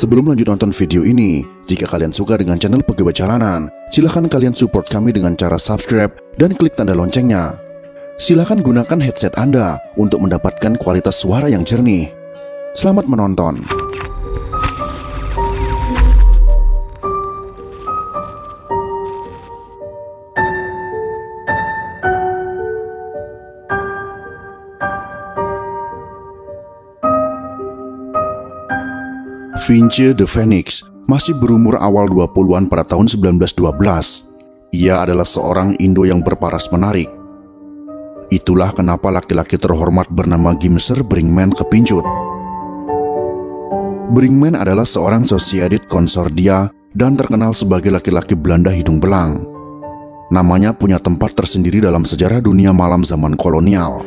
Sebelum lanjut nonton video ini, jika kalian suka dengan channel Pegawai Jalanan, silahkan kalian support kami dengan cara subscribe dan klik tanda loncengnya. Silahkan gunakan headset Anda untuk mendapatkan kualitas suara yang jernih. Selamat menonton. Vince the Phoenix masih berumur awal 20-an pada tahun 1912. Ia adalah seorang Indo yang berparas menarik. Itulah kenapa laki-laki terhormat bernama Gimser Brinkman kepincut. Brinkman adalah seorang sociedad consordia dan terkenal sebagai laki-laki Belanda hidung belang. Namanya punya tempat tersendiri dalam sejarah dunia malam zaman kolonial.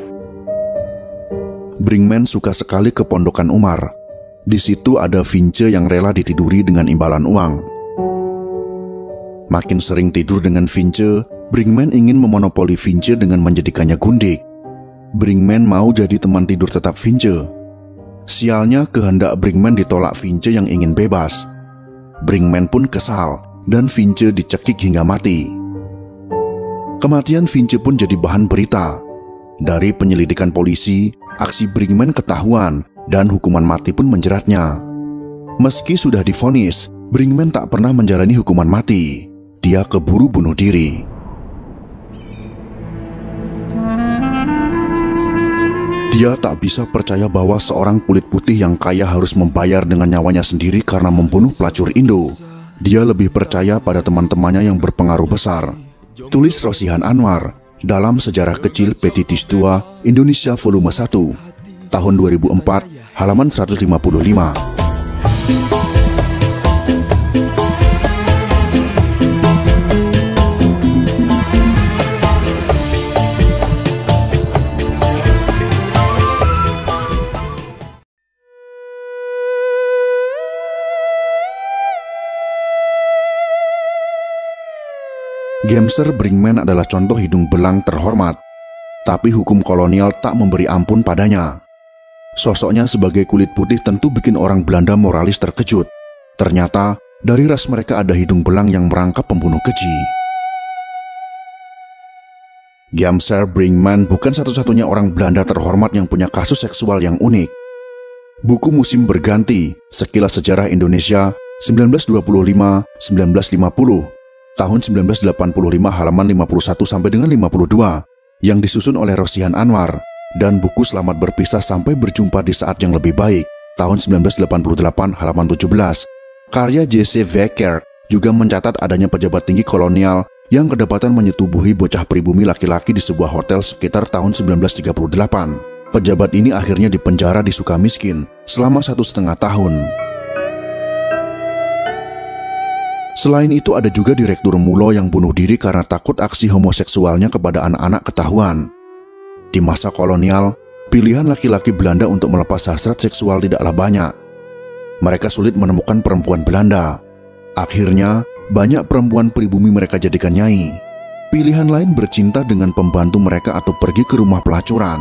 Brinkman suka sekali ke Pondokan Umar. Di situ ada Vince yang rela ditiduri dengan imbalan uang. Makin sering tidur dengan Vince, Brinkman ingin memonopoli Vince dengan menjadikannya gundik. Brinkman mau jadi teman tidur tetap Vince. Sialnya kehendak Brinkman ditolak Vince yang ingin bebas. Brinkman pun kesal dan Vince dicekik hingga mati. Kematian Vince pun jadi bahan berita. Dari penyelidikan polisi, aksi Brinkman ketahuan dan hukuman mati pun menjeratnya. Meski sudah divonis, Brinkman tak pernah menjalani hukuman mati. Dia keburu bunuh diri. Dia tak bisa percaya bahwa seorang kulit putih yang kaya harus membayar dengan nyawanya sendiri karena membunuh pelacur Indo. Dia lebih percaya pada teman-temannya yang berpengaruh besar. Tulis Rosihan Anwar dalam Sejarah Kecil Petitis Tua Indonesia Volume 1 tahun 2004 halaman 155. Gimser Brinkman adalah contoh hidung belang terhormat, tapi hukum kolonial tak memberi ampun padanya. Sosoknya sebagai kulit putih tentu bikin orang Belanda moralis terkejut. Ternyata dari ras mereka ada hidung belang yang merangkap pembunuh keji. Gimser Brinkman bukan satu-satunya orang Belanda terhormat yang punya kasus seksual yang unik. Buku Musim Berganti, Sekilas Sejarah Indonesia 1925-1950 tahun 1985 halaman 51 sampai dengan 52 yang disusun oleh Rosihan Anwar, dan buku Selamat Berpisah Sampai Berjumpa di Saat Yang Lebih Baik tahun 1988 halaman 17 karya J.C. Wecker juga mencatat adanya pejabat tinggi kolonial yang kedapatan menyetubuhi bocah pribumi laki-laki di sebuah hotel sekitar tahun 1938. Pejabat ini akhirnya dipenjara di Sukamiskin selama 1,5 tahun. Selain itu ada juga Direktur Mulo yang bunuh diri karena takut aksi homoseksualnya kepada anak-anak ketahuan. Di masa kolonial, pilihan laki-laki Belanda untuk melepas hasrat seksual tidaklah banyak. Mereka sulit menemukan perempuan Belanda. Akhirnya, banyak perempuan pribumi mereka jadikan nyai. Pilihan lain bercinta dengan pembantu mereka atau pergi ke rumah pelacuran.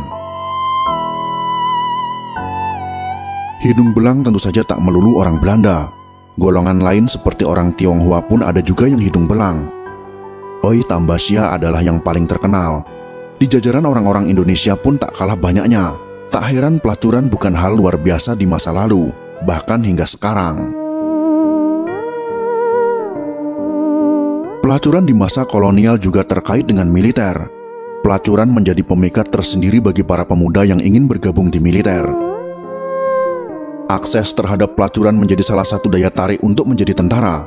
Hidung belang tentu saja tak melulu orang Belanda. Golongan lain seperti orang Tionghoa pun ada juga yang hidung belang. Oi Tambasia adalah yang paling terkenal. Di jajaran orang-orang Indonesia pun tak kalah banyaknya. Tak heran pelacuran bukan hal luar biasa di masa lalu, bahkan hingga sekarang. Pelacuran di masa kolonial juga terkait dengan militer. Pelacuran menjadi pemikat tersendiri bagi para pemuda yang ingin bergabung di militer. Akses terhadap pelacuran menjadi salah satu daya tarik untuk menjadi tentara.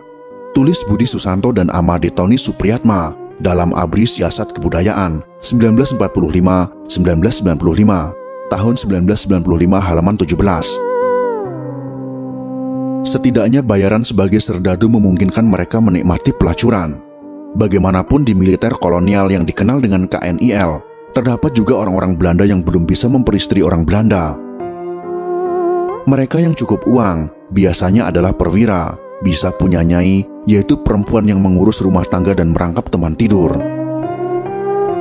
Tulis Budi Susanto dan Amaditoni Supriyatma dalam Abri Siasat Kebudayaan 1945-1995 tahun 1995 halaman 17. Setidaknya bayaran sebagai serdadu memungkinkan mereka menikmati pelacuran. Bagaimanapun di militer kolonial yang dikenal dengan KNIL, terdapat juga orang-orang Belanda yang belum bisa memperistri orang Belanda. Mereka yang cukup uang biasanya adalah perwira, bisa punya nyai, yaitu perempuan yang mengurus rumah tangga dan merangkap teman tidur.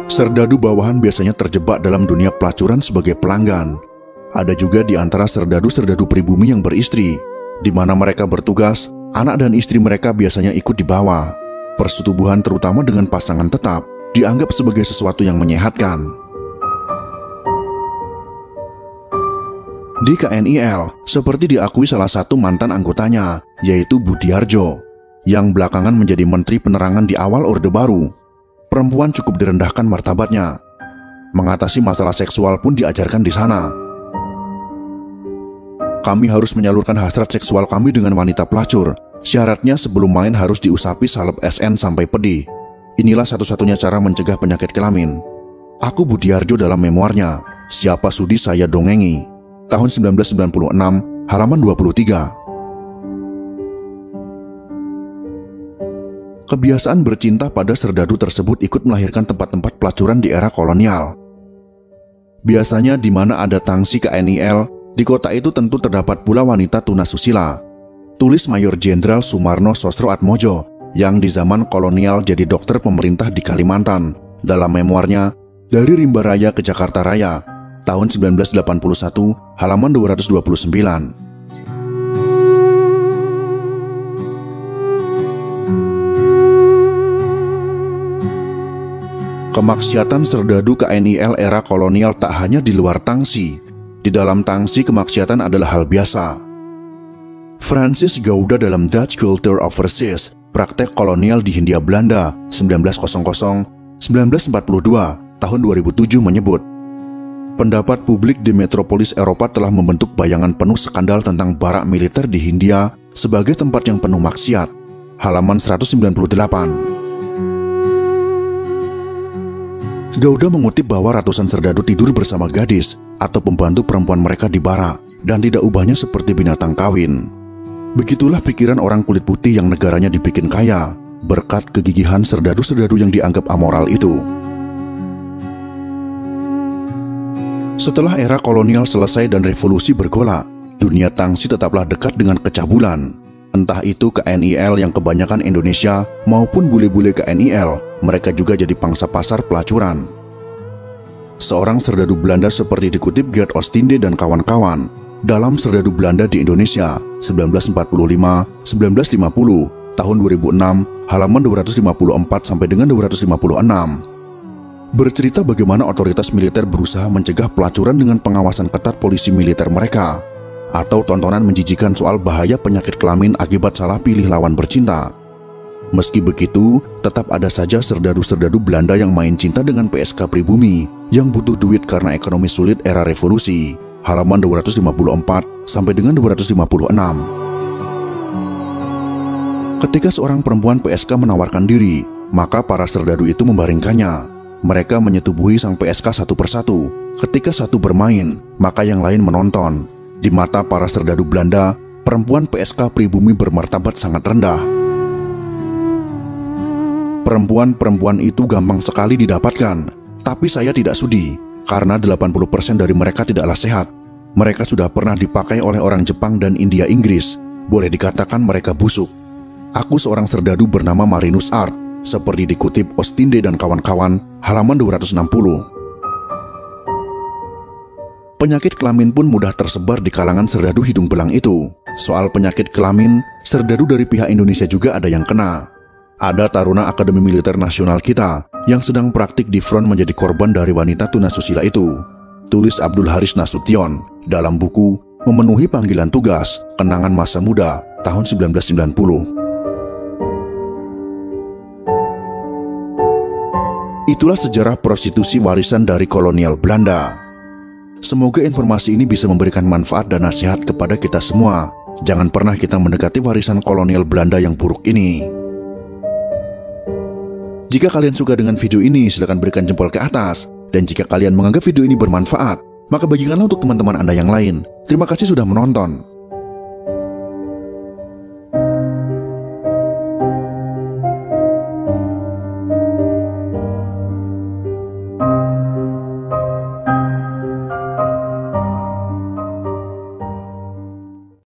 Serdadu bawahan biasanya terjebak dalam dunia pelacuran sebagai pelanggan. Ada juga di antara serdadu-serdadu pribumi yang beristri, Di mana mereka bertugas, anak dan istri mereka biasanya ikut dibawa. Persetubuhan terutama dengan pasangan tetap dianggap sebagai sesuatu yang menyehatkan. Di KNIL, seperti diakui salah satu mantan anggotanya, yaitu Budiarjo, yang belakangan menjadi Menteri Penerangan di awal Orde Baru. Perempuan cukup direndahkan martabatnya. Mengatasi masalah seksual pun diajarkan di sana. Kami harus menyalurkan hasrat seksual kami dengan wanita pelacur. Syaratnya sebelum main harus diusapi salep SN sampai pedih. Inilah satu-satunya cara mencegah penyakit kelamin. Aku Budiarjo dalam memoarnya, Siapa Sudi Saya Dongengi, tahun 1996, halaman 23. Kebiasaan bercinta pada serdadu tersebut ikut melahirkan tempat-tempat pelacuran di era kolonial. Biasanya di mana ada tangsi KNIL, di kota itu tentu terdapat pula wanita tunasusila. Tulis Mayor Jenderal Sumarno Sosroatmojo yang di zaman kolonial jadi dokter pemerintah di Kalimantan dalam memoarnya Dari Rimba Raya ke Jakarta Raya tahun 1981 halaman 229. Kemaksiatan serdadu KNIL era kolonial tak hanya di luar tangsi. Di dalam tangsi kemaksiatan adalah hal biasa. Francis Gouda dalam Dutch Culture Overseas, Praktek Kolonial di Hindia Belanda 1900-1942 tahun 2007 menyebut, pendapat publik di metropolis Eropa telah membentuk bayangan penuh skandal tentang barak militer di Hindia sebagai tempat yang penuh maksiat. Halaman 198. Gouda mengutip bahwa ratusan serdadu tidur bersama gadis atau pembantu perempuan mereka di barak dan tidak ubahnya seperti binatang kawin. Begitulah pikiran orang kulit putih yang negaranya dibikin kaya berkat kegigihan serdadu-serdadu yang dianggap amoral itu. Setelah era kolonial selesai dan revolusi bergolak, dunia tangsi tetaplah dekat dengan kecabulan. Entah itu KNIL yang kebanyakan Indonesia maupun bule-bule KNIL, mereka juga jadi pangsa pasar pelacuran. Seorang serdadu Belanda seperti dikutip Gert Ostinde dan kawan-kawan dalam Serdadu Belanda di Indonesia 1945-1950 tahun 2006 halaman 254 sampai dengan 256 bercerita bagaimana otoritas militer berusaha mencegah pelacuran dengan pengawasan ketat polisi militer mereka, atau tontonan menjijikan soal bahaya penyakit kelamin akibat salah pilih lawan bercinta. Meski begitu, tetap ada saja serdadu-serdadu Belanda yang main cinta dengan PSK pribumi yang butuh duit karena ekonomi sulit era revolusi. Halaman 254 sampai dengan 256. Ketika seorang perempuan PSK menawarkan diri, maka para serdadu itu membaringkannya. Mereka menyetubuhi sang PSK satu persatu. Ketika satu bermain, maka yang lain menonton. Di mata para serdadu Belanda, perempuan PSK pribumi bermartabat sangat rendah. Perempuan-perempuan itu gampang sekali didapatkan, tapi saya tidak sudi, karena 80% dari mereka tidaklah sehat. Mereka sudah pernah dipakai oleh orang Jepang dan India Inggris. Boleh dikatakan mereka busuk. Aku seorang serdadu bernama Marinus Art, seperti dikutip Ostinde dan kawan-kawan, halaman 260. Penyakit kelamin pun mudah tersebar di kalangan serdadu hidung belang itu. Soal penyakit kelamin, serdadu dari pihak Indonesia juga ada yang kena. Ada taruna Akademi Militer Nasional kita yang sedang praktik di front menjadi korban dari wanita tunasusila itu. Tulis Abdul Haris Nasution dalam buku Memenuhi Panggilan Tugas, Kenangan Masa Muda, tahun 1990. Itulah sejarah prostitusi warisan dari kolonial Belanda. Semoga informasi ini bisa memberikan manfaat dan nasihat kepada kita semua. Jangan pernah kita mendekati warisan kolonial Belanda yang buruk ini. Jika kalian suka dengan video ini, silakan berikan jempol ke atas. Dan jika kalian menganggap video ini bermanfaat, maka bagikanlah untuk teman-teman Anda yang lain. Terima kasih sudah menonton.